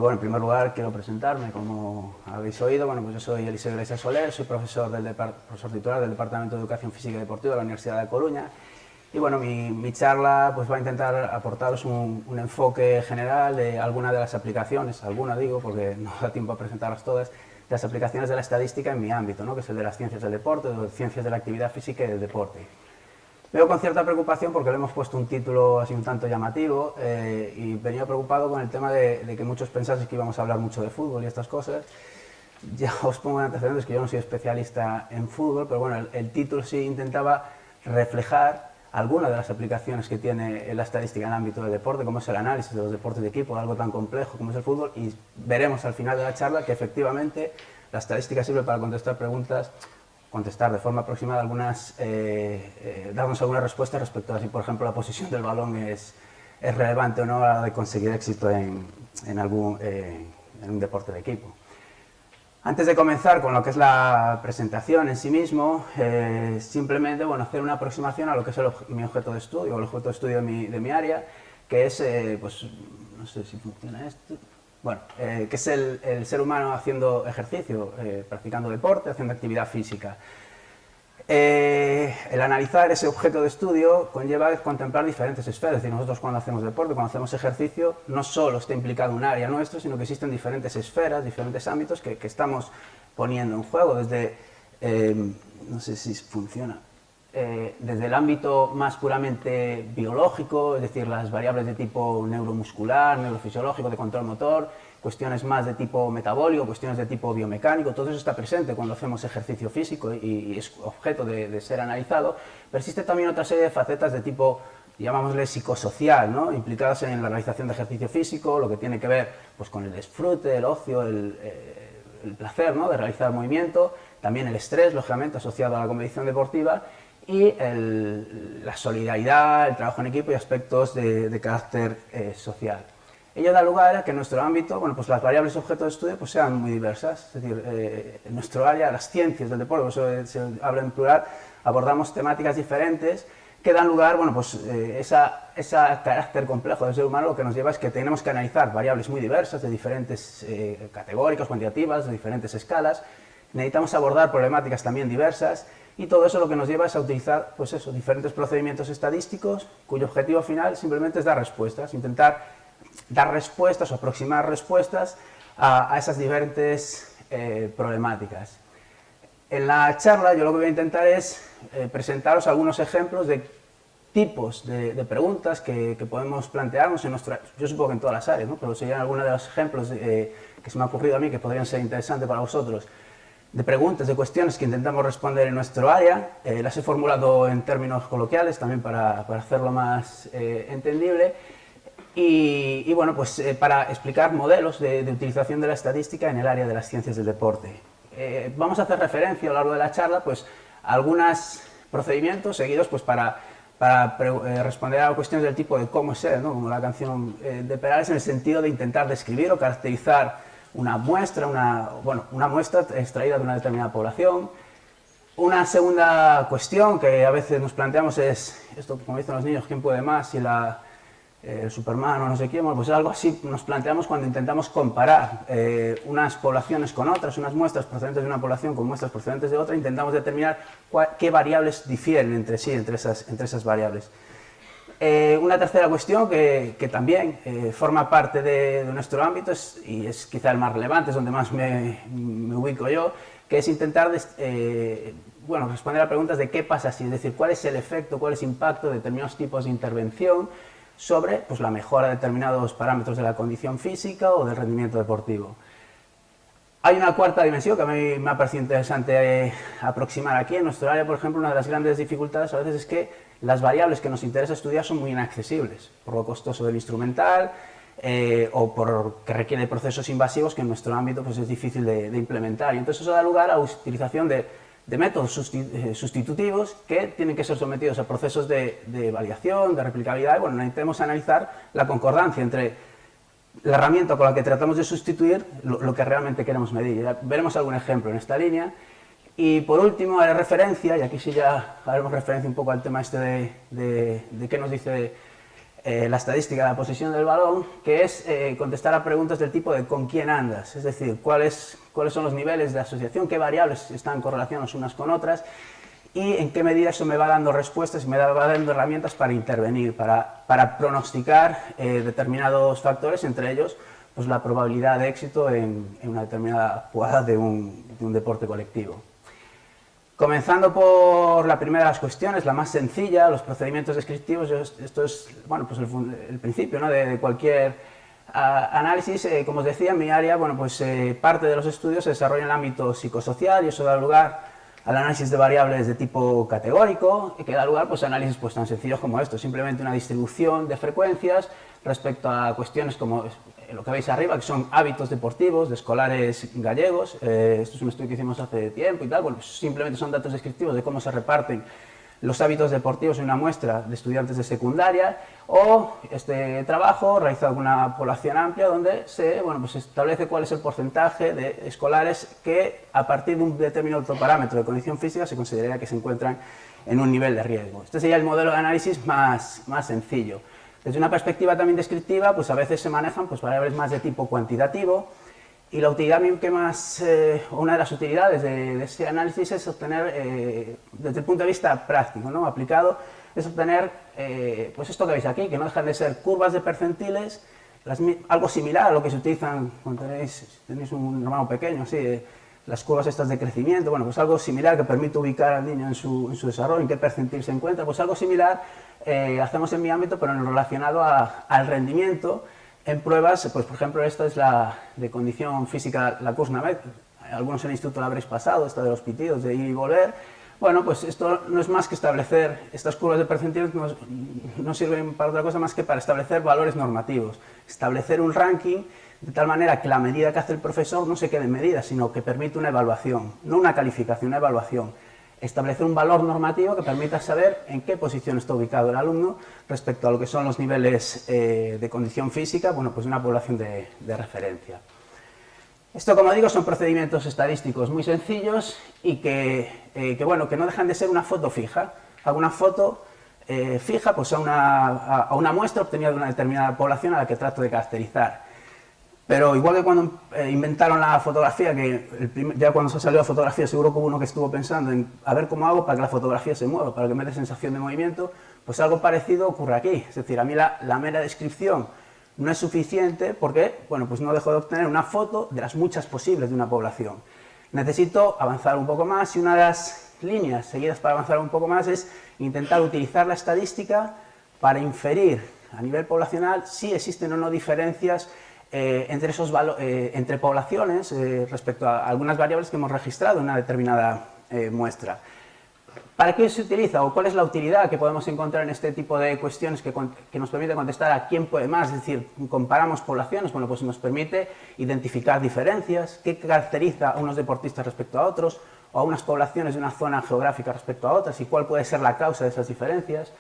bueno, en primer lugar quiero presentarme, como habéis oído, bueno, pues yo soy Eliseo Iglesias Soler, soy profesor titular del Departamento de Educación Física y Deportiva de la Universidad de Coruña. Y bueno, mi charla pues va a intentar aportaros un enfoque general de algunas de las aplicaciones, alguna digo porque no da tiempo a presentarlas todas, de las aplicaciones de la estadística en mi ámbito, ¿no? Que es el de las ciencias del deporte, de las ciencias de la actividad física y del deporte. Veo con cierta preocupación porque le hemos puesto un título así un tanto llamativo y venía preocupado con el tema de que muchos pensasen que íbamos a hablar mucho de fútbol y estas cosas. Ya os pongo en antecedentes que yo no soy especialista en fútbol, pero bueno, el título sí intentaba reflejar algunas de las aplicaciones que tiene la estadística en el ámbito del deporte, como es el análisis de los deportes de equipo, algo tan complejo como es el fútbol, y veremos al final de la charla que efectivamente la estadística sirve para contestar preguntas, contestar de forma aproximada darnos algunas respuestas respecto a si, por ejemplo, la posición del balón es relevante o no a la hora de conseguir éxito en un deporte de equipo. Antes de comenzar con lo que es la presentación en sí mismo, simplemente hacer una aproximación a lo que es mi objeto de estudio, o el objeto de estudio de mi área, que es, pues, no sé si funciona esto, bueno, que es el ser humano haciendo ejercicio, practicando deporte, haciendo actividad física. El analizar ese objeto de estudio conlleva contemplar diferentes esferas, es decir, nosotros cuando hacemos deporte, cuando hacemos ejercicio, no solo está implicado un área nuestro, sino que existen diferentes esferas, diferentes ámbitos que estamos poniendo en juego, desde, no sé si funciona, desde el ámbito más puramente biológico, es decir, las variables de tipo neuromuscular, neurofisiológico, de control motor, cuestiones más de tipo metabólico, cuestiones de tipo biomecánico, todo eso está presente cuando hacemos ejercicio físico y es objeto de ser analizado, pero existe también otra serie de facetas de tipo, llamámosle psicosocial, ¿no? Implicadas en la realización de ejercicio físico, lo que tiene que ver pues, con el disfrute, el ocio, el placer, ¿no? De realizar movimiento, también el estrés, lógicamente, asociado a la competición deportiva, y la solidaridad, el trabajo en equipo y aspectos de carácter social. Ello da lugar a que en nuestro ámbito, bueno, pues las variables objeto de estudio pues sean muy diversas, es decir, en nuestro área, las ciencias del deporte, por eso se habla en plural, abordamos temáticas diferentes que dan lugar, bueno, pues ese carácter complejo del ser humano lo que nos lleva es que tenemos que analizar variables muy diversas, de diferentes categóricas, cuantitativas, de diferentes escalas, necesitamos abordar problemáticas también diversas, y todo eso lo que nos lleva es a utilizar, pues eso, diferentes procedimientos estadísticos, cuyo objetivo final simplemente es dar respuestas, intentar dar respuestas o aproximar respuestas a esas diferentes problemáticas. En la charla yo lo que voy a intentar es presentaros algunos ejemplos de tipos de preguntas que podemos plantearnos en nuestra, yo supongo que en todas las áreas, ¿no? Pero serían algunos de los ejemplos que se me ha ocurrido a mí que podrían ser interesantes para vosotros, de preguntas, de cuestiones que intentamos responder en nuestro área. Las he formulado en términos coloquiales también para hacerlo más entendible. Y bueno, pues para explicar modelos de utilización de la estadística en el área de las ciencias del deporte. Vamos a hacer referencia a lo largo de la charla pues, a algunos procedimientos seguidos pues, para responder a cuestiones del tipo de cómo ser, ¿no? Como la canción de Perales, en el sentido de intentar describir o caracterizar una muestra, una muestra extraída de una determinada población. Una segunda cuestión que a veces nos planteamos es, esto como dicen los niños, ¿quién puede más? Si el Superman o no sé quién, pues algo así nos planteamos cuando intentamos comparar unas poblaciones con otras, unas muestras procedentes de una población con muestras procedentes de otra, intentamos determinar qué variables difieren entre sí, entre esas variables. Una tercera cuestión que también forma parte de nuestro ámbito y es quizá el más relevante, es donde más me ubico yo, que es intentar responder a preguntas de qué pasa si, es decir, cuál es el efecto, cuál es el impacto de determinados tipos de intervención sobre pues, la mejora de determinados parámetros de la condición física o del rendimiento deportivo. Hay una cuarta dimensión que a mí me ha parecido interesante aproximar aquí. En nuestro área, por ejemplo, una de las grandes dificultades a veces es que las variables que nos interesa estudiar son muy inaccesibles, por lo costoso del instrumental o porque requiere procesos invasivos que en nuestro ámbito pues, es difícil de implementar. Y entonces eso da lugar a la utilización de métodos sustitutivos que tienen que ser sometidos a procesos de validación, de replicabilidad, y bueno, necesitamos analizar la concordancia entre la herramienta con la que tratamos de sustituir lo que realmente queremos medir. Ya veremos algún ejemplo en esta línea. Y por último, haré referencia, y aquí sí ya haremos referencia un poco al tema este de qué nos dice la estadística de la posesión del balón, que es contestar a preguntas del tipo de ¿con quién andas? Es decir, cuáles son los niveles de asociación, qué variables están correlacionadas unas con otras y en qué medida eso me va dando respuestas y me va dando herramientas para intervenir, para pronosticar determinados factores, entre ellos pues, la probabilidad de éxito en una determinada jugada de un deporte colectivo. Comenzando por la primera de las cuestiones, la más sencilla, los procedimientos descriptivos. Esto es bueno, pues el principio, ¿no?, de cualquier análisis. Como os decía, en mi área, bueno, pues, parte de los estudios se desarrolla en el ámbito psicosocial y eso da lugar al análisis de variables de tipo categórico, que da lugar pues, a análisis pues, tan sencillos como esto, simplemente una distribución de frecuencias respecto a cuestiones como lo que veis arriba, que son hábitos deportivos de escolares gallegos. Esto es un estudio que hicimos hace tiempo y tal. Bueno, pues simplemente son datos descriptivos de cómo se reparten los hábitos deportivos en una muestra de estudiantes de secundaria, o este trabajo realizado con una población amplia donde se establece cuál es el porcentaje de escolares que a partir de un determinado parámetro de condición física se consideraría que se encuentran en un nivel de riesgo. Este sería el modelo de análisis más sencillo. Desde una perspectiva también descriptiva, pues a veces se manejan pues, variables más de tipo cuantitativo, y la utilidad que más, una de las utilidades de ese análisis es obtener, desde el punto de vista práctico, ¿no?, aplicado, es obtener pues esto que veis aquí, que no dejan de ser curvas de percentiles, algo similar a lo que se utilizan cuando tenéis un hermano pequeño, así, las curvas estas de crecimiento. Bueno, pues algo similar que permite ubicar al niño en su desarrollo, en qué percentil se encuentra. Pues algo similar hacemos en mi ámbito, pero en relacionado al rendimiento en pruebas. Pues por ejemplo, esta es la de condición física, la Kuznamet. Algunos en el instituto la habréis pasado, esta de los pitidos, de ir y volver. Bueno, pues esto no es más que establecer, estas curvas de percentiles no sirven para otra cosa más que para establecer valores normativos, establecer un ranking de tal manera que la medida que hace el profesor no se quede en medida, sino que permite una evaluación, no una calificación, una evaluación. Establecer un valor normativo que permita saber en qué posición está ubicado el alumno respecto a lo que son los niveles de condición física, bueno, pues de una población de referencia. Esto, como digo, son procedimientos estadísticos muy sencillos y que no dejan de ser una foto fija. Hago una foto fija pues a una muestra obtenida de una determinada población a la que trato de caracterizar. Pero igual que cuando inventaron la fotografía, ya cuando se salió la fotografía seguro que hubo uno que estuvo pensando en a ver cómo hago para que la fotografía se mueva, para que me dé sensación de movimiento, pues algo parecido ocurre aquí. Es decir, a mí la mera descripción no es suficiente porque, bueno, pues no dejo de obtener una foto de las muchas posibles de una población. Necesito avanzar un poco más y una de las líneas seguidas para avanzar un poco más es intentar utilizar la estadística para inferir a nivel poblacional si existen o no diferencias entre poblaciones respecto a algunas variables que hemos registrado en una determinada muestra. ¿Para qué se utiliza o cuál es la utilidad que podemos encontrar en este tipo de cuestiones que nos permite contestar a quién puede más? Es decir, comparamos poblaciones, bueno, pues nos permite identificar diferencias, qué caracteriza a unos deportistas respecto a otros, o a unas poblaciones de una zona geográfica respecto a otras, y cuál puede ser la causa de esas diferencias.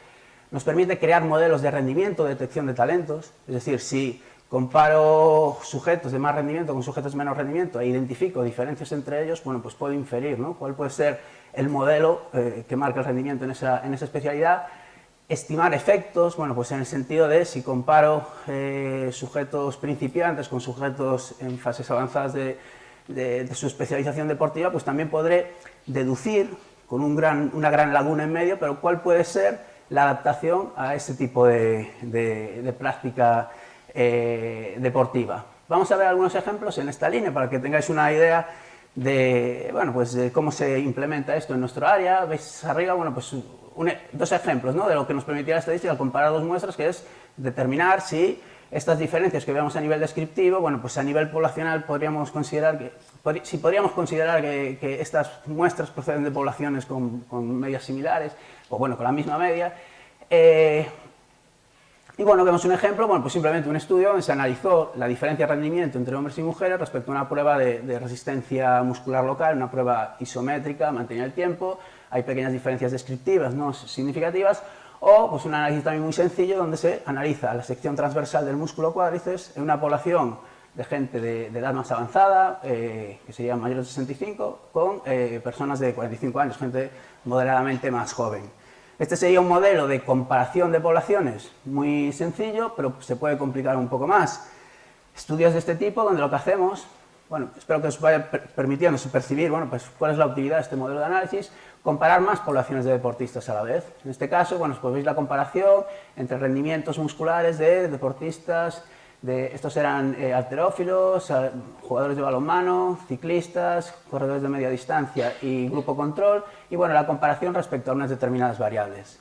Nos permite crear modelos de rendimiento, de detección de talentos, es decir, si comparo sujetos de más rendimiento con sujetos de menos rendimiento e identifico diferencias entre ellos, bueno, pues puedo inferir, ¿no?, cuál puede ser el modelo que marca el rendimiento en esa especialidad. Estimar efectos, bueno, pues en el sentido de si comparo sujetos principiantes con sujetos en fases avanzadas de su especialización deportiva, pues también podré deducir con una gran laguna en medio, pero cuál puede ser la adaptación a ese tipo de práctica deportiva. Vamos a ver algunos ejemplos en esta línea para que tengáis una idea de cómo se implementa esto en nuestro área. Veis arriba, bueno, pues dos ejemplos, ¿no?, de lo que nos permitía la estadística al comparar dos muestras, que es determinar si estas diferencias que vemos a nivel descriptivo, bueno, pues a nivel poblacional podríamos considerar que estas muestras proceden de poblaciones con medias similares, o bueno, con la misma media. Y bueno, vemos un ejemplo, bueno, pues simplemente un estudio donde se analizó la diferencia de rendimiento entre hombres y mujeres respecto a una prueba de resistencia muscular local, una prueba isométrica, mantenida el tiempo, hay pequeñas diferencias descriptivas no significativas, o pues un análisis también muy sencillo donde se analiza la sección transversal del músculo cuádriceps en una población de gente de edad más avanzada, que serían mayores de 65, con personas de 45 años, gente moderadamente más joven. Este sería un modelo de comparación de poblaciones muy sencillo, pero se puede complicar un poco más. Estudios de este tipo, donde lo que hacemos, bueno, espero que os vaya permitiendo percibir, bueno, pues cuál es la utilidad de este modelo de análisis, comparar más poblaciones de deportistas a la vez. En este caso, bueno, pues veis la comparación entre rendimientos musculares de deportistas, estos eran halterófilos, jugadores de balonmano, ciclistas, corredores de media distancia y grupo control, y bueno, la comparación respecto a unas determinadas variables.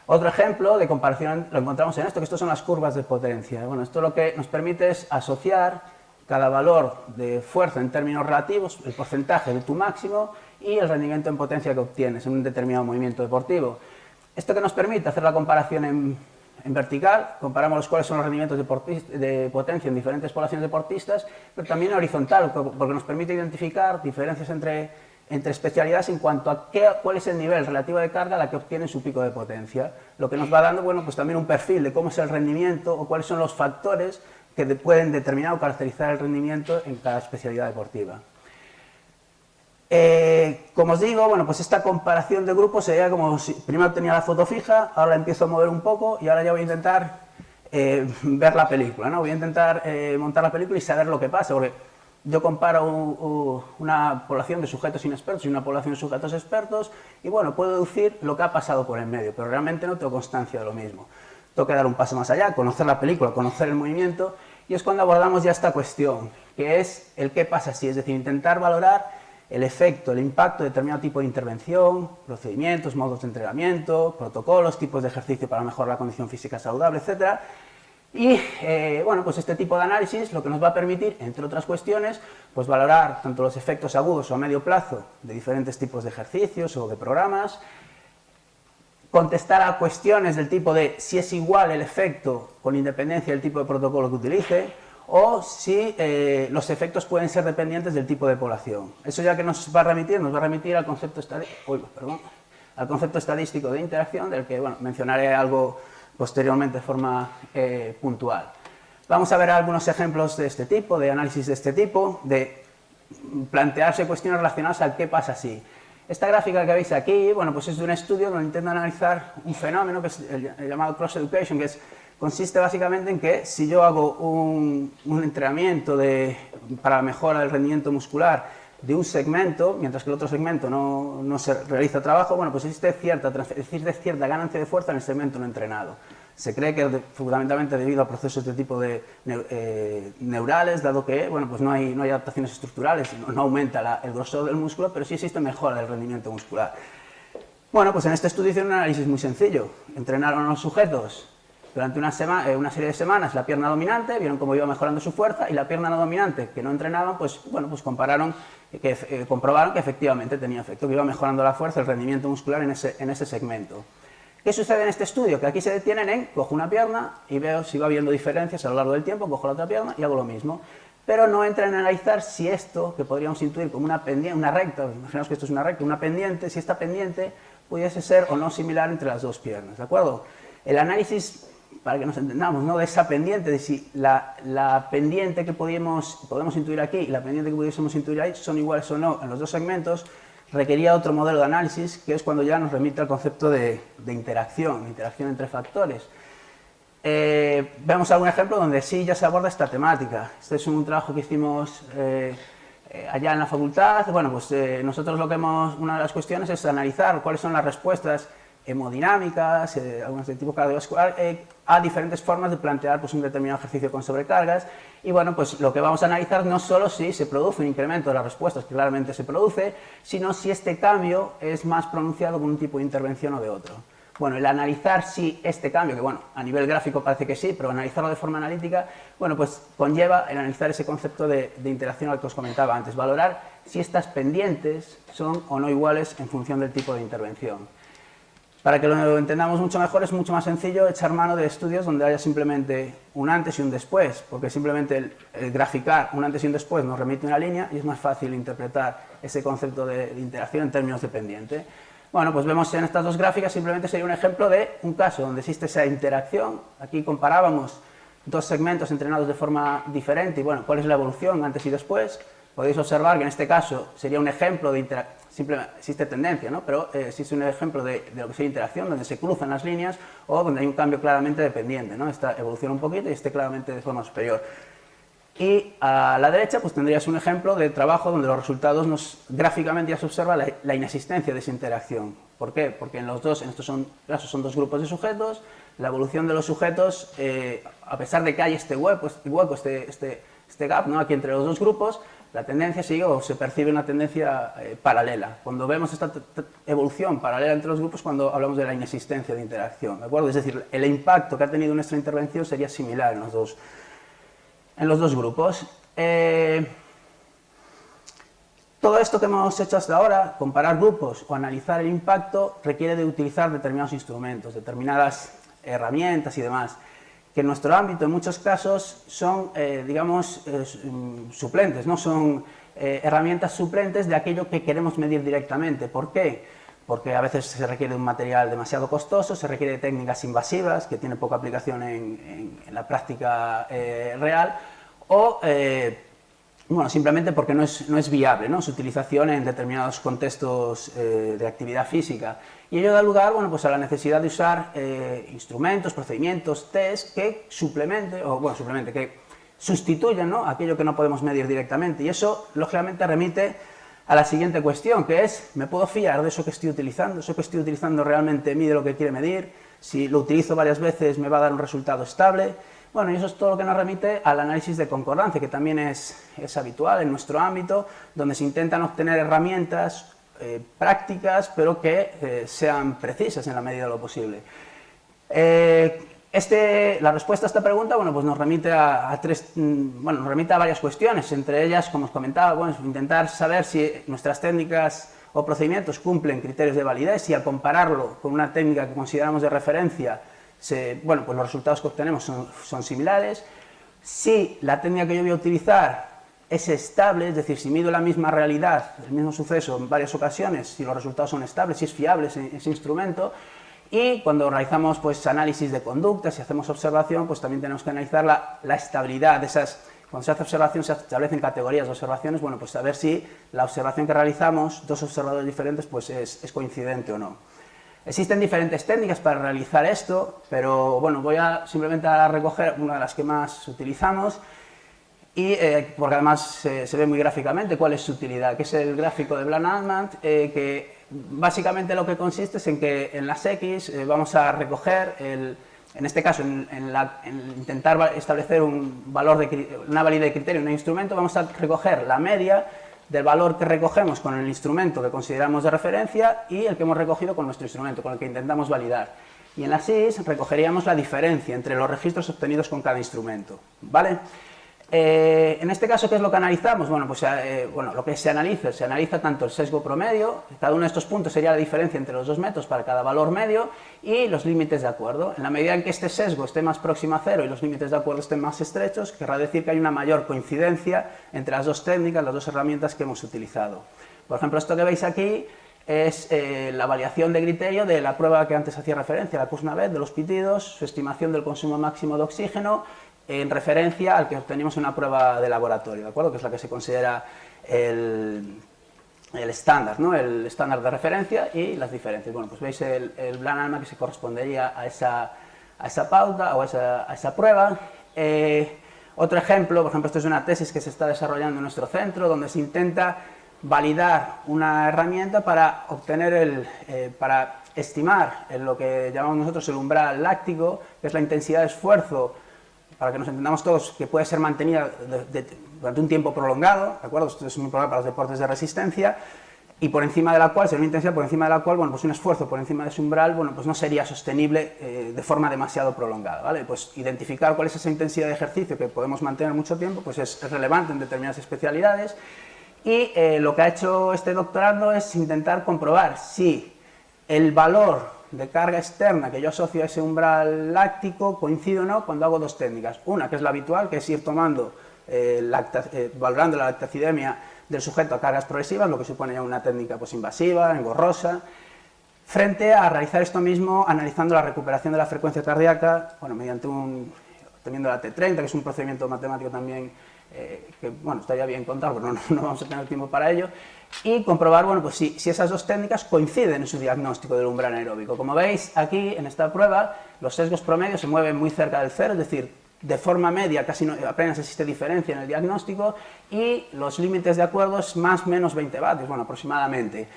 Otro ejemplo de comparación lo encontramos en esto, que estos son las curvas de potencia. Bueno, esto lo que nos permite es asociar cada valor de fuerza en términos relativos, el porcentaje de tu máximo y el rendimiento en potencia que obtienes en un determinado movimiento deportivo. Esto que nos permite hacer la comparación en vertical, comparamos cuáles son los rendimientos de potencia en diferentes poblaciones deportistas, pero también en horizontal, porque nos permite identificar diferencias entre especialidades en cuanto a cuál es el nivel relativo de carga a la que obtienen su pico de potencia, lo que nos va dando, bueno, pues también un perfil de cómo es el rendimiento o cuáles son los factores que pueden determinar o caracterizar el rendimiento en cada especialidad deportiva. Como os digo, bueno, pues esta comparación de grupos sería como si primero tenía la foto fija, ahora la empiezo a mover un poco y ahora ya voy a intentar ver la película, ¿no? Voy a intentar montar la película y saber lo que pasa, porque yo comparo una población de sujetos inexpertos y una población de sujetos expertos y bueno, puedo deducir lo que ha pasado por en medio, pero realmente no tengo constancia de lo mismo. Tengo que dar un paso más allá, conocer la película, conocer el movimiento, y es cuando abordamos ya esta cuestión, que es el qué pasa si, es decir, intentar valorar el efecto, el impacto de determinado tipo de intervención, procedimientos, modos de entrenamiento, protocolos, tipos de ejercicio para mejorar la condición física saludable, etc. Y bueno, pues este tipo de análisis lo que nos va a permitir, entre otras cuestiones, pues valorar tanto los efectos agudos o a medio plazo de diferentes tipos de ejercicios o de programas, contestar a cuestiones del tipo de si es igual el efecto con independencia del tipo de protocolo que utilice, o si los efectos pueden ser dependientes del tipo de población. Eso ya que nos va a remitir al concepto estadístico de interacción, del que bueno, mencionaré algo posteriormente de forma puntual. Vamos a ver algunos ejemplos de este tipo, de análisis de este tipo, de plantearse cuestiones relacionadas al qué pasa si. Esta gráfica que veis aquí, bueno, pues es de un estudio donde intenta analizar un fenómeno que es el llamado cross education, que consiste básicamente en que si yo hago un entrenamiento para la mejora del rendimiento muscular de un segmento, mientras que el otro segmento no se realiza trabajo, bueno, pues existe cierta ganancia de fuerza en el segmento no entrenado. Se cree que es fundamentalmente debido a procesos de tipo de neurales, dado que bueno, pues no hay adaptaciones estructurales, no aumenta el grosor del músculo, pero sí existe mejora del rendimiento muscular. Bueno, pues en este estudio hicieron un análisis muy sencillo. Entrenaron a los sujetos durante una serie de semanas la pierna dominante, vieron cómo iba mejorando su fuerza, y la pierna no dominante, que no entrenaban, pues bueno, pues comprobaron que efectivamente tenía efecto, que iba mejorando la fuerza, el rendimiento muscular en ese segmento. ¿Qué sucede en este estudio? Que aquí se detienen en, cojo una pierna y veo si va habiendo diferencias a lo largo del tiempo, cojo la otra pierna y hago lo mismo. Pero no entran a analizar si esto, que podríamos intuir como una pendiente, una recta, imaginaos que esto es una recta, una pendiente, si esta pendiente pudiese ser o no similar entre las dos piernas, ¿de acuerdo? El análisis, para que nos entendamos, ¿no?, de esa pendiente, de si la pendiente que podemos intuir aquí y la pendiente que pudiésemos intuir ahí son iguales o no en los dos segmentos, requería otro modelo de análisis, que es cuando ya nos remite al concepto de interacción entre factores. Vemos algún ejemplo donde sí ya se aborda esta temática. Este es un trabajo que hicimos allá en la facultad. Bueno, pues nosotros una de las cuestiones es analizar cuáles son las respuestas hemodinámicas, algunas de tipo cardiovascular, a diferentes formas de plantear pues, un determinado ejercicio con sobrecargas. Y bueno, pues lo que vamos a analizar no solo si se produce un incremento de las respuestas, que claramente se produce, sino si este cambio es más pronunciado con un tipo de intervención o de otro. Bueno, el analizar si este cambio, que bueno, a nivel gráfico parece que sí, pero analizarlo de forma analítica, bueno, pues conlleva el analizar ese concepto de interacción al que os comentaba antes, valorar si estas pendientes son o no iguales en función del tipo de intervención. Para que lo entendamos mucho mejor, es mucho más sencillo echar mano de estudios donde haya simplemente un antes y un después, porque simplemente el graficar un antes y un después nos remite una línea y es más fácil interpretar ese concepto de interacción en términos de pendiente. Bueno, pues vemos en estas dos gráficas, simplemente sería un ejemplo de un caso donde existe esa interacción. Aquí comparábamos dos segmentos entrenados de forma diferente y bueno, cuál es la evolución antes y después. podéis observar que en este caso sería un ejemplo de interacción, simplemente existe tendencia, ¿no? Pero existe un ejemplo de lo que sería interacción, donde se cruzan las líneas o donde hay un cambio claramente dependiente, ¿no? Esta evoluciona un poquito y este claramente de forma superior. Y a la derecha pues tendrías un ejemplo de trabajo donde los resultados gráficamente ya se observa la inexistencia de esa interacción. ¿Por qué? Porque en estos casos son dos grupos de sujetos, la evolución de los sujetos, a pesar de que hay este hueco, este gap, ¿no? Aquí entre los dos grupos, la tendencia sigue o se percibe una tendencia paralela. Cuando vemos esta evolución paralela entre los grupos, cuando hablamos de la inexistencia de interacción, ¿de acuerdo? Es decir, el impacto que ha tenido nuestra intervención sería similar en los dos grupos. Todo esto que hemos hecho hasta ahora, comparar grupos o analizar el impacto, requiere de utilizar determinados instrumentos, determinadas herramientas y demás, que en nuestro ámbito en muchos casos son, digamos, suplentes, ¿no? Son herramientas suplentes de aquello que queremos medir directamente. ¿Por qué? Porque a veces se requiere de un material demasiado costoso, se requiere de técnicas invasivas, que tienen poca aplicación en la práctica real, o bueno, simplemente porque no es viable, ¿no? Su utilización en determinados contextos de actividad física. Y ello da lugar, bueno, pues a la necesidad de usar instrumentos, procedimientos, test que que sustituyan, ¿no? Aquello que no podemos medir directamente. Y eso, lógicamente, remite a la siguiente cuestión, que es, ¿me puedo fiar de eso que estoy utilizando? ¿Eso que estoy utilizando realmente mide lo que quiere medir? Si lo utilizo varias veces, ¿me va a dar un resultado estable? Bueno, y eso es todo lo que nos remite al análisis de concordancia, que también es habitual en nuestro ámbito, donde se intentan obtener herramientas prácticas, pero que sean precisas en la medida de lo posible. La respuesta a esta pregunta, bueno, pues nos remite nos remite a varias cuestiones, entre ellas, como os comentaba, bueno, intentar saber si nuestras técnicas o procedimientos cumplen criterios de validez, y al compararlo con una técnica que consideramos de referencia, pues los resultados que obtenemos son similares. Si la técnica que yo voy a utilizar es estable, es decir, si mido la misma realidad, el mismo suceso en varias ocasiones, si los resultados son estables, si es fiable ese instrumento. Y cuando realizamos pues análisis de conductas y hacemos observación, pues también tenemos que analizar la estabilidad de esas. Cuando se hace observación, se establecen categorías de observaciones, bueno, pues saber si la observación que realizamos, dos observadores diferentes, pues es coincidente o no. Existen diferentes técnicas para realizar esto, pero bueno, voy simplemente a recoger una de las que más utilizamos, y porque además se ve muy gráficamente cuál es su utilidad, que es el gráfico de Bland-Altman, que básicamente lo que consiste es en que en las X vamos a recoger, en este caso, en intentar establecer una validez de criterio en un instrumento, vamos a recoger la media del valor que recogemos con el instrumento que consideramos de referencia y el que hemos recogido con nuestro instrumento, con el que intentamos validar. Y en las Y recogeríamos la diferencia entre los registros obtenidos con cada instrumento, ¿vale? En este caso, ¿qué es lo que analizamos? Bueno, pues lo que se analiza tanto el sesgo promedio, cada uno de estos puntos sería la diferencia entre los dos métodos para cada valor medio, y los límites de acuerdo. En la medida en que este sesgo esté más próximo a cero y los límites de acuerdo estén más estrechos, querrá decir que hay una mayor coincidencia entre las dos técnicas, las dos herramientas que hemos utilizado. Por ejemplo, esto que veis aquí es la variación de criterio de la prueba que antes hacía referencia, la Kuznavet, de los pitidos, su estimación del consumo máximo de oxígeno, en referencia al que obtenemos en una prueba de laboratorio, ¿de acuerdo? Que es la que se considera el estándar, ¿no? El estándar de referencia y las diferencias. Bueno, pues veis el Bland-Altman que se correspondería a esa pauta o a esa prueba. Otro ejemplo, por ejemplo, esto es una tesis que se está desarrollando en nuestro centro, donde se intenta validar una herramienta para obtener para estimar lo que llamamos nosotros el umbral láctico, que es la intensidad de esfuerzo, para que nos entendamos todos, que puede ser mantenida durante un tiempo prolongado, ¿de acuerdo? Esto es muy probable para los deportes de resistencia, y por encima de la cual, sería una intensidad por encima de la cual, bueno, pues un esfuerzo por encima de ese umbral, bueno, pues no sería sostenible de forma demasiado prolongada, ¿vale? Pues identificar cuál es esa intensidad de ejercicio que podemos mantener mucho tiempo, pues es relevante en determinadas especialidades, y lo que ha hecho este doctorando es intentar comprobar si el valor de carga externa que yo asocio a ese umbral láctico coincide o no cuando hago dos técnicas. Una, que es la habitual, que es ir tomando, valorando la lactacidemia del sujeto a cargas progresivas, lo que supone ya una técnica pues invasiva, engorrosa, frente a realizar esto mismo analizando la recuperación de la frecuencia cardíaca, bueno, mediante teniendo la T30, que es un procedimiento matemático también que bueno, estaría bien contar, pero no vamos a tener tiempo para ello, y comprobar bueno, pues si esas dos técnicas coinciden en su diagnóstico del umbral anaeróbico. Como veis aquí en esta prueba, los sesgos promedios se mueven muy cerca del cero, es decir, de forma media casi apenas existe diferencia en el diagnóstico, y los límites de acuerdo es más o menos 20 vatios, bueno, aproximadamente.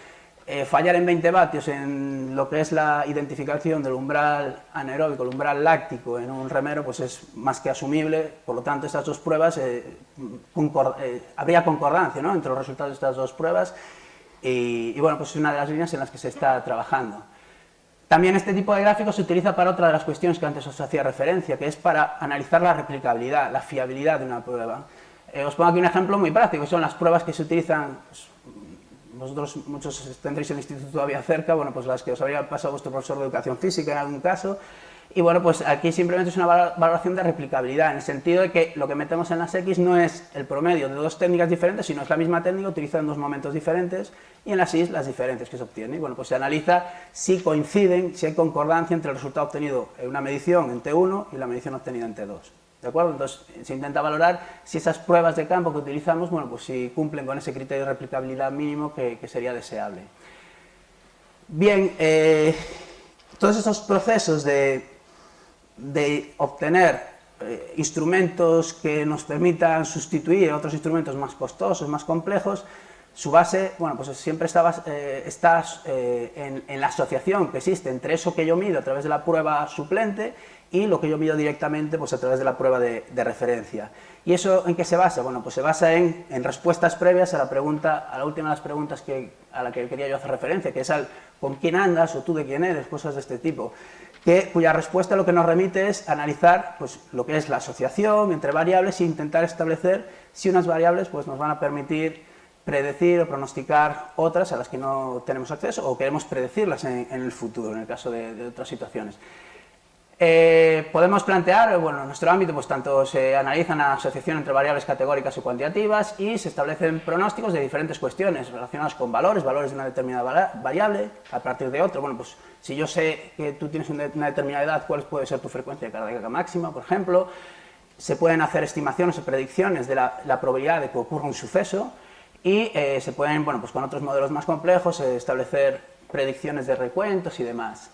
Fallar en 20 vatios en lo que es la identificación del umbral anaeróbico, el umbral láctico en un remero, pues es más que asumible. Por lo tanto, estas dos pruebas, habría concordancia, ¿no?, entre los resultados de estas dos pruebas, y bueno, pues es una de las líneas en las que se está trabajando. También este tipo de gráficos se utiliza para otra de las cuestiones que antes os hacía referencia, que es para analizar la replicabilidad, la fiabilidad de una prueba. Os pongo aquí un ejemplo muy práctico, que son las pruebas que se utilizan, pues, vosotros muchos tendréis el instituto todavía cerca, bueno, pues las que os habría pasado vuestro profesor de educación física en algún caso, y bueno, pues aquí simplemente es una valoración de replicabilidad, en el sentido de que lo que metemos en las X no es el promedio de dos técnicas diferentes, sino es la misma técnica utilizada en dos momentos diferentes, y en las Y las diferentes que se obtienen. Y bueno, pues se analiza si coinciden, si hay concordancia entre el resultado obtenido en una medición en T1 y la medición obtenida en T2. ¿De acuerdo? Entonces se intenta valorar si esas pruebas de campo que utilizamos, bueno, pues si cumplen con ese criterio de replicabilidad mínimo que sería deseable. Bien, todos esos procesos de obtener instrumentos que nos permitan sustituir otros instrumentos más costosos, más complejos, su base, bueno, pues siempre está en la asociación que existe entre eso que yo mido a través de la prueba suplente y lo que yo mido directamente, pues a través de la prueba de referencia. ¿Y eso en qué se basa? Bueno, pues se basa en respuestas previas a la pregunta, a la última de las preguntas a la que quería yo hacer referencia, que es al ¿con quién andas? O ¿tú de quién eres? Cosas de este tipo, cuya respuesta lo que nos remite es analizar pues, lo que es la asociación entre variables e intentar establecer si unas variables pues, nos van a permitir predecir o pronosticar otras a las que no tenemos acceso o queremos predecirlas en el futuro, en el caso de otras situaciones. Podemos plantear, bueno, en nuestro ámbito pues tanto se analiza una asociación entre variables categóricas y cuantitativas y se establecen pronósticos de diferentes cuestiones relacionadas con valores de una determinada variable a partir de otra. Bueno, pues si yo sé que tú tienes una determinada edad, ¿cuál puede ser tu frecuencia cardíaca máxima, por ejemplo? Se pueden hacer estimaciones o predicciones de la probabilidad de que ocurra un suceso y se pueden, bueno, pues con otros modelos más complejos establecer predicciones de recuentos y demás.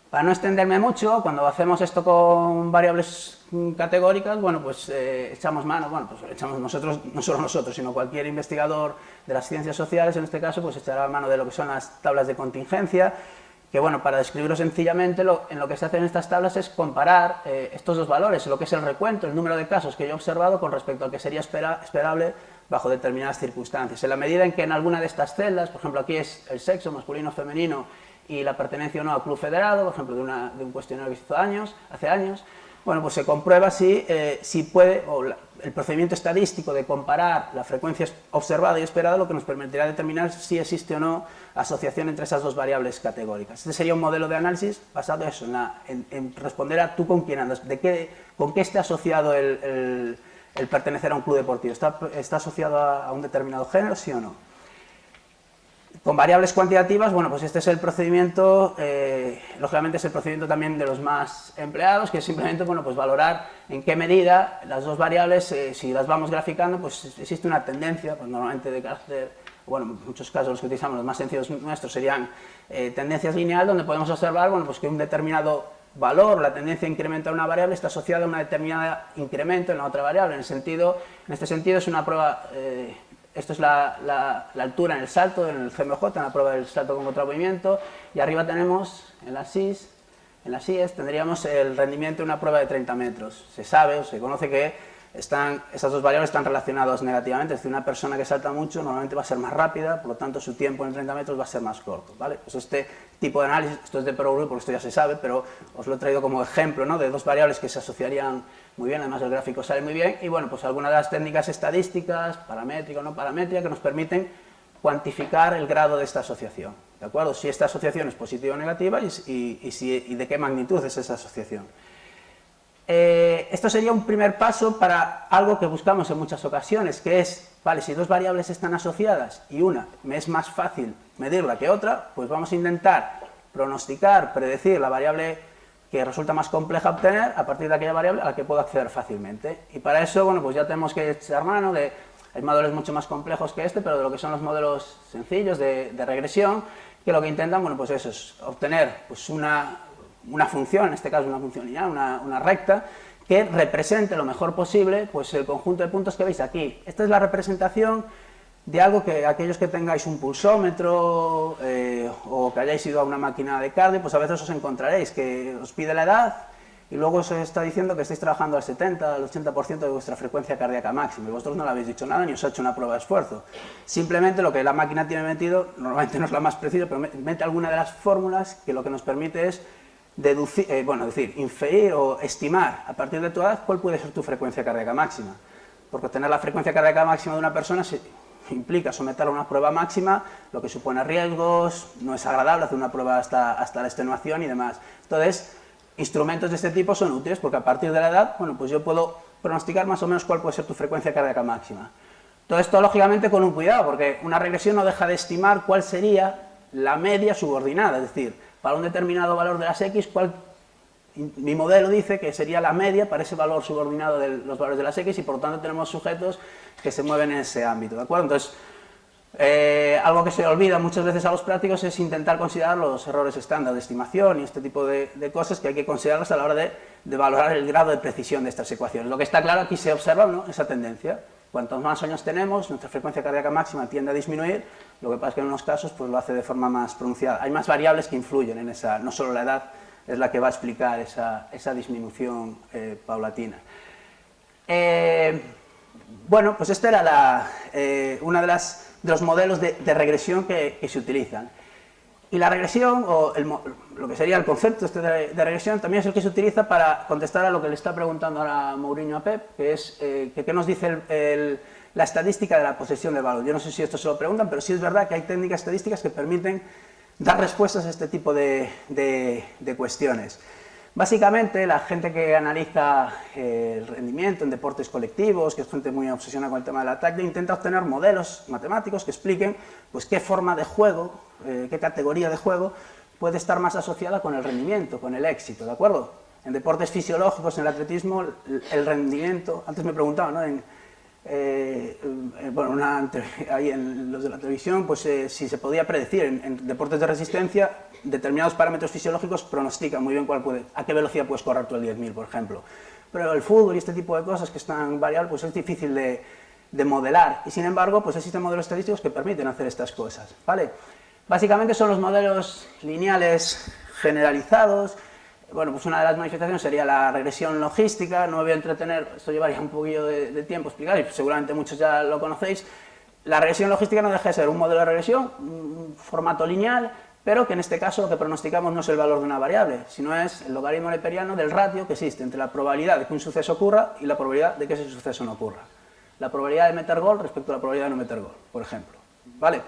Para no extenderme mucho, cuando hacemos esto con variables categóricas, bueno, pues echamos mano, bueno, pues echamos nosotros, no solo nosotros, sino cualquier investigador de las ciencias sociales, en este caso, pues echará mano de lo que son las tablas de contingencia, que bueno, para describirlo sencillamente, en lo que se hace en estas tablas es comparar estos dos valores, lo que es el recuento, el número de casos que yo he observado con respecto al que sería esperable bajo determinadas circunstancias. En la medida en que en alguna de estas celdas, por ejemplo aquí es el sexo masculino o femenino, y la pertenencia o no al club federado, por ejemplo, de un cuestionario que se hizo hace años, bueno, pues se comprueba si puede, o el procedimiento estadístico de comparar la frecuencia observada y esperada, lo que nos permitirá determinar si existe o no asociación entre esas dos variables categóricas. Este sería un modelo de análisis basado eso, en responder a tú con quién andas, con qué está asociado el pertenecer a un club deportivo, ¿está asociado a un determinado género, sí o no? Con variables cuantitativas, bueno, pues este es el procedimiento, lógicamente es el procedimiento también de los más empleados, que es simplemente, bueno, pues valorar en qué medida las dos variables, si las vamos graficando, pues existe una tendencia, pues normalmente de carácter, bueno, en muchos casos los que utilizamos, los más sencillos nuestros serían tendencias lineales, donde podemos observar, bueno, pues que un determinado valor, la tendencia a incrementar una variable está asociada a una determinada incremento en la otra variable. En este sentido es una prueba. Esto es la altura en el salto, en el GMJ, en la prueba del salto con contramovimiento, y arriba tenemos, en las IES, tendríamos el rendimiento de una prueba de 30 metros. Se sabe o se conoce que esas dos variables están relacionadas negativamente, es decir, una persona que salta mucho normalmente va a ser más rápida, por lo tanto su tiempo en 30 metros va a ser más corto, ¿vale? Pues este tipo de análisis, esto es de perogrullo porque esto ya se sabe, pero os lo he traído como ejemplo, ¿no?, de dos variables que se asociarían muy bien, además el gráfico sale muy bien, y bueno, pues algunas de las técnicas estadísticas, paramétrica o no paramétrica, que nos permiten cuantificar el grado de esta asociación, ¿de acuerdo? Si esta asociación es positiva o negativa y de qué magnitud es esa asociación. Esto sería un primer paso para algo que buscamos en muchas ocasiones, que es, vale, si dos variables están asociadas y una me es más fácil medirla que otra, pues vamos a intentar pronosticar, predecir la variable que resulta más compleja obtener a partir de aquella variable a la que puedo acceder fácilmente. Y para eso, bueno, pues ya tenemos que echar mano de, hay modelos mucho más complejos que este, pero de lo que son los modelos sencillos de regresión, que lo que intentan, bueno, pues eso es obtener pues una función, en este caso una función lineal, una recta, que represente lo mejor posible pues el conjunto de puntos que veis aquí. Esta es la representación de algo que aquellos que tengáis un pulsómetro o que hayáis ido a una máquina de cardio, pues a veces os encontraréis que os pide la edad y luego os está diciendo que estáis trabajando al 70, al 80% de vuestra frecuencia cardíaca máxima y vosotros no le habéis dicho nada ni os ha hecho una prueba de esfuerzo. Simplemente lo que la máquina tiene metido, normalmente no es la más precisa, pero mete alguna de las fórmulas que lo que nos permite es deducir, inferir o estimar a partir de tu edad cuál puede ser tu frecuencia cardíaca máxima. Porque obtener la frecuencia cardíaca máxima de una persona implica someterla a una prueba máxima, lo que supone riesgos, no es agradable hacer una prueba hasta la extenuación y demás. Entonces, instrumentos de este tipo son útiles porque a partir de la edad, bueno, pues yo puedo pronosticar más o menos cuál puede ser tu frecuencia cardíaca máxima. Todo esto, lógicamente, con un cuidado, porque una regresión no deja de estimar cuál sería la media subordinada, es decir, para un determinado valor de las X, mi modelo dice que sería la media para ese valor subordinado de los valores de las X y por lo tanto tenemos sujetos que se mueven en ese ámbito, ¿de acuerdo? Entonces, algo que se olvida muchas veces a los prácticos es intentar considerar los errores estándar de estimación y este tipo de cosas que hay que considerarlas a la hora de valorar el grado de precisión de estas ecuaciones. Lo que está claro aquí se observa, ¿no?, esa tendencia. Cuantos más años tenemos, nuestra frecuencia cardíaca máxima tiende a disminuir, lo que pasa es que en unos casos pues, lo hace de forma más pronunciada. Hay más variables que influyen en esa, no solo la edad es la que va a explicar esa disminución paulatina. Bueno, pues este era uno de los modelos de regresión que se utilizan. Y la regresión, o lo que sería el concepto de regresión, también es el que se utiliza para contestar a lo que le está preguntando ahora Mourinho a Pep, que es qué nos dice la estadística de la posesión del balón. Yo no sé si esto se lo preguntan, pero sí es verdad que hay técnicas estadísticas que permiten dar respuestas a este tipo de cuestiones. Básicamente, la gente que analiza el rendimiento en deportes colectivos, que es gente muy obsesionada con el tema del ataque, intenta obtener modelos matemáticos que expliquen pues, qué forma de juego, qué categoría de juego puede estar más asociada con el rendimiento, con el éxito, ¿de acuerdo? En deportes fisiológicos, en el atletismo, el rendimiento, antes me preguntaban, ¿no? Ahí en los de la televisión, pues si se podía predecir en deportes de resistencia, determinados parámetros fisiológicos pronostican muy bien a qué velocidad puedes correr tú el 10.000, por ejemplo. Pero el fútbol y este tipo de cosas que están variables, pues es difícil de modelar. Y sin embargo, pues existen modelos estadísticos que permiten hacer estas cosas, ¿vale? Básicamente son los modelos lineales generalizados. Bueno, pues una de las manifestaciones sería la regresión logística, no me voy a entretener, esto llevaría un poquillo de tiempo explicar y seguramente muchos ya lo conocéis. La regresión logística no deja de ser un modelo de regresión, un formato lineal, pero que en este caso lo que pronosticamos no es el valor de una variable, sino es el logaritmo neperiano del ratio que existe entre la probabilidad de que un suceso ocurra y la probabilidad de que ese suceso no ocurra. La probabilidad de meter gol respecto a la probabilidad de no meter gol, por ejemplo, ¿vale?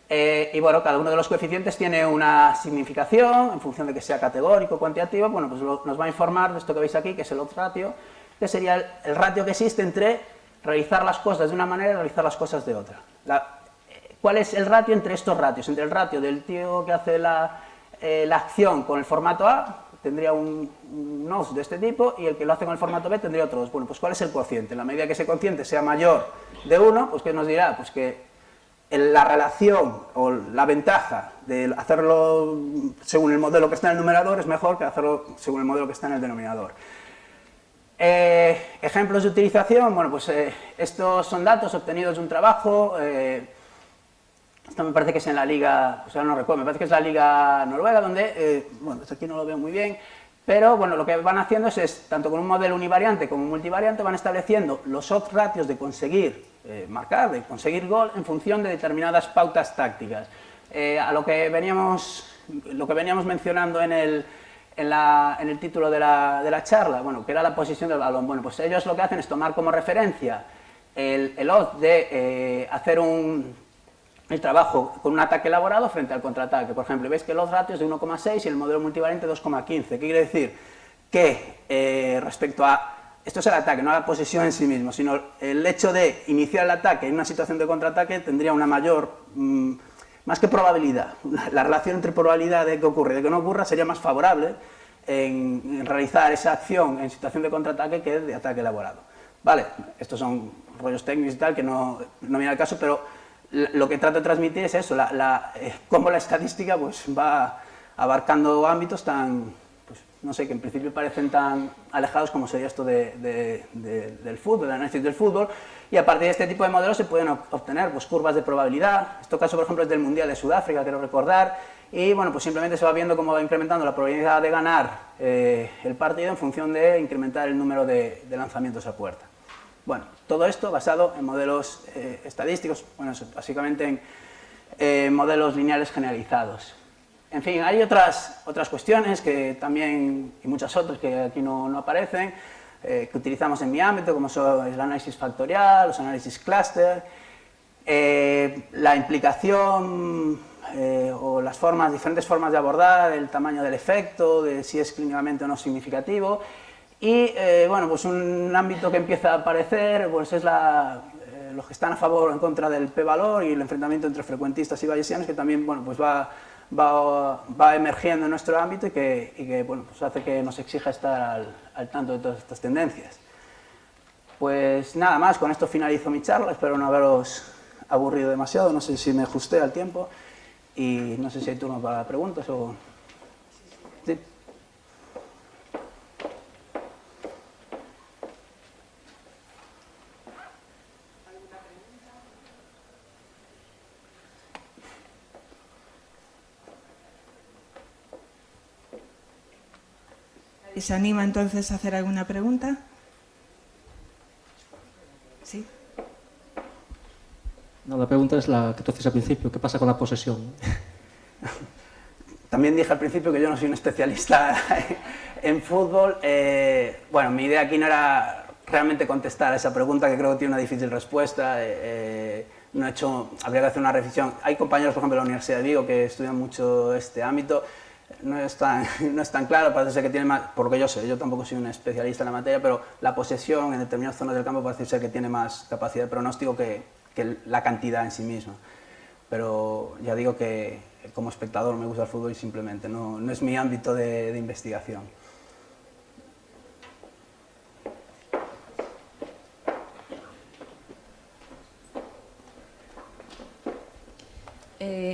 Y bueno, cada uno de los coeficientes tiene una significación, en función de que sea categórico o cuantitativo, bueno, pues nos va a informar de esto que veis aquí, que es el odds ratio, que sería el ratio que existe entre realizar las cosas de una manera y realizar las cosas de otra. ¿Cuál es el ratio entre estos ratios? Entre el ratio del tío que hace la acción con el formato A, tendría un os de este tipo, y el que lo hace con el formato B tendría otro os. Bueno, pues ¿cuál es el cociente? En la medida que ese cociente sea mayor de 1, pues ¿qué nos dirá? Pues que la relación o la ventaja de hacerlo según el modelo que está en el numerador es mejor que hacerlo según el modelo que está en el denominador. Ejemplos de utilización, bueno, pues estos son datos obtenidos de un trabajo, esto me parece que es en la liga, o sea, no recuerdo, me parece que es la liga noruega, donde, bueno, esto aquí no lo veo muy bien, pero bueno, lo que van haciendo es tanto con un modelo univariante como multivariante, van estableciendo los odds ratios de conseguir marcar, de conseguir gol en función de determinadas pautas tácticas. A lo que veníamos mencionando en el título de la charla, bueno, que era la posición del balón. Bueno, pues ellos lo que hacen es tomar como referencia el odds de hacer el trabajo con un ataque elaborado frente al contraataque. Por ejemplo, veis que el odds ratio es de 1,6 y el modelo multivariante 2,15. ¿Qué quiere decir? Que respecto a esto es el ataque, no la posesión en sí mismo, sino el hecho de iniciar el ataque en una situación de contraataque tendría una mayor, más que probabilidad, la relación entre probabilidad de que ocurra y de que no ocurra sería más favorable en realizar esa acción en situación de contraataque que de ataque elaborado. Vale, estos son rollos técnicos y tal que no viene al caso, pero lo que trato de transmitir es eso, cómo la estadística pues, va abarcando ámbitos tan, pues, no sé, que en principio parecen tan alejados como sería esto del fútbol, del análisis del fútbol, y a partir de este tipo de modelos se pueden obtener pues, curvas de probabilidad. Este caso, por ejemplo, es del Mundial de Sudáfrica, quiero recordar, y bueno, pues simplemente se va viendo cómo va incrementando la probabilidad de ganar el partido en función de incrementar el número de lanzamientos a puerta. Bueno, todo esto basado en modelos estadísticos, bueno, básicamente en modelos lineales generalizados. En fin, hay otras cuestiones que también, y muchas otras que aquí no aparecen, que utilizamos en mi ámbito, como son el análisis factorial, los análisis clúster, la implicación o las diferentes formas de abordar el tamaño del efecto, de si es clínicamente o no significativo. Y bueno, pues un ámbito que empieza a aparecer pues es los que están a favor o en contra del p-valor y el enfrentamiento entre frecuentistas y bayesianos, que también bueno, pues va emergiendo en nuestro ámbito y que bueno, pues hace que nos exija estar al tanto de todas estas tendencias. Pues nada más, con esto finalizo mi charla, espero no haberos aburrido demasiado, no sé si me ajusté al tiempo y no sé si hay turno para preguntas o... ¿Sí? ¿Se anima entonces a hacer alguna pregunta? Sí. No, la pregunta es la que tú haces al principio, ¿qué pasa con la posesión? También dije al principio que yo no soy un especialista en fútbol. Bueno, mi idea aquí no era realmente contestar a esa pregunta, que creo que tiene una difícil respuesta. Habría que hacer una revisión. Hay compañeros, por ejemplo, de la Universidad de Vigo que estudian mucho este ámbito. No es tan claro, parece ser que tiene más, por lo que yo sé, yo tampoco soy un especialista en la materia, pero la posesión en determinadas zonas del campo parece ser que tiene más capacidad de pronóstico que la cantidad en sí misma. Pero ya digo que como espectador me gusta el fútbol y simplemente no es mi ámbito de investigación.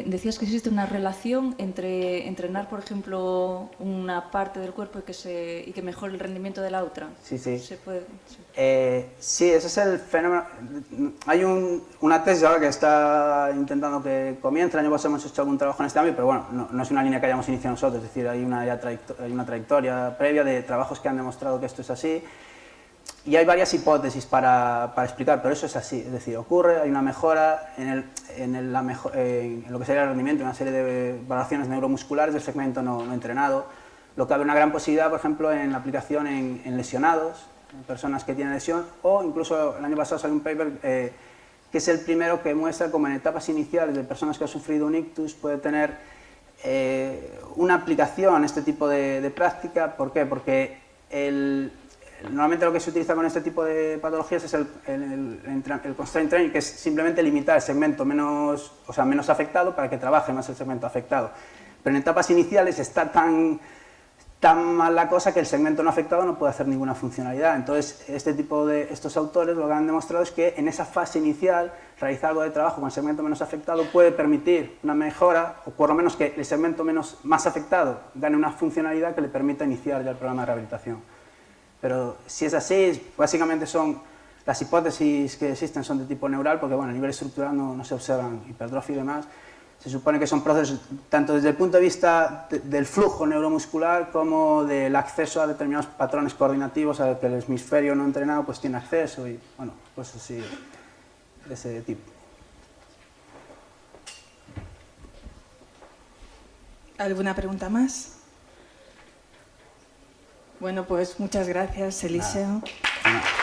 Decías que existe una relación entre entrenar, por ejemplo, una parte del cuerpo y que mejore el rendimiento de la otra. Sí, sí. ¿Se puede? Sí. Sí, ese es el fenómeno. Hay una tesis ahora que está intentando que comience. El año pasado hemos hecho algún trabajo en este ámbito, pero bueno, no es una línea que hayamos iniciado nosotros. Es decir, hay una trayectoria previa de trabajos que han demostrado que esto es así. Y hay varias hipótesis para explicar, pero eso es así, es decir, hay una mejora en lo que sería el rendimiento, una serie de valoraciones neuromusculares del segmento no entrenado, lo que abre una gran posibilidad, por ejemplo, en la aplicación en lesionados, en personas que tienen lesión, o incluso el año pasado salió un paper que es el primero que muestra cómo en etapas iniciales de personas que han sufrido un ictus puede tener una aplicación este tipo de práctica. ¿Por qué? Porque normalmente lo que se utiliza con este tipo de patologías es el constraint training, que es simplemente limitar el segmento menos afectado para que trabaje más el segmento afectado. Pero en etapas iniciales está tan mal la cosa que el segmento no afectado no puede hacer ninguna funcionalidad. Entonces, estos autores lo que han demostrado es que en esa fase inicial realizar algo de trabajo con el segmento menos afectado puede permitir una mejora, o por lo menos que el segmento más afectado gane una funcionalidad que le permita iniciar ya el programa de rehabilitación. Pero si es así, básicamente las hipótesis que existen son de tipo neural, porque bueno, a nivel estructural no se observan hipertrofia y demás. Se supone que son procesos tanto desde el punto de vista del flujo neuromuscular como del acceso a determinados patrones coordinativos a los que el hemisferio no entrenado pues tiene acceso y bueno, cosas así de ese tipo. ¿Alguna pregunta más? Bueno, pues muchas gracias, Eliseo. Nada.